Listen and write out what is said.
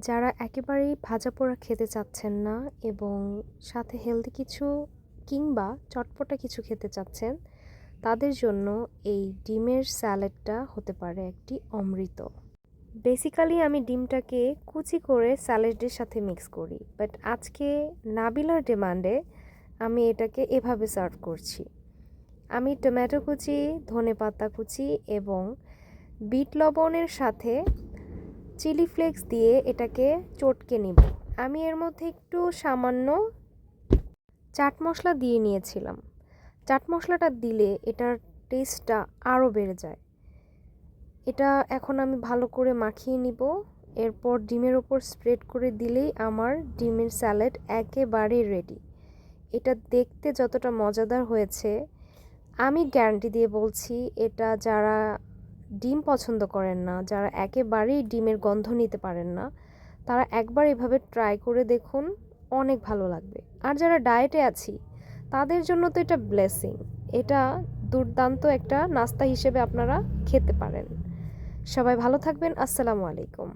যারা একেবারেই ভাজা পোড়া খেতে চাচ্ছেন না এবং সাথে হেলদি কিছু কিংবা চটপটা কিছু খেতে চাচ্ছেন, তাদের জন্য এই ডিমের স্যালাডটা হতে পারে একটি অমৃত। বেসিক্যালি আমি ডিমটাকে কুচি করে স্যালাডের সাথে মিক্স করি, বাট আজকে নাবিলার ডিমান্ডে আমি এটাকে এভাবে সার্ভ করছি। আমি টমেটো কুচি, ধনেপাতা কুচি এবং বিট লবণের সাথে চিলি ফ্লেক্স দিয়ে এটাকে চটকে নিব। আমি এর মধ্যে একটু সামান্য চাট মশলা দিয়ে নিয়েছিলাম। চাট মশলাটা দিলে এটার টেস্টটা আরও বেড়ে যায়। এটা এখন আমি ভালো করে মাখিয়ে নিব। এরপর ডিমের ওপর স্প্রেড করে দিলেই আমার ডিমের স্যালাড একেবারে রেডি। এটা দেখতে যতটা মজাদার হয়েছে, আমি গ্যারান্টি দিয়ে বলছি, এটা যারা ডিম পছন্দ করেন না, যারা একেবারেই ডিমের গন্ধ নিতে পারেন না, তারা একবার এভাবে ট্রাই করে দেখুন, অনেক ভালো লাগবে। আর যারা ডায়েটে আছি তাদের জন্য তো এটা ব্লেসিং। এটা দুর্দান্ত একটা নাস্তা হিসেবে আপনারা খেতে পারেন। সবাই ভালো থাকবেন। আসসালামু আলাইকুম।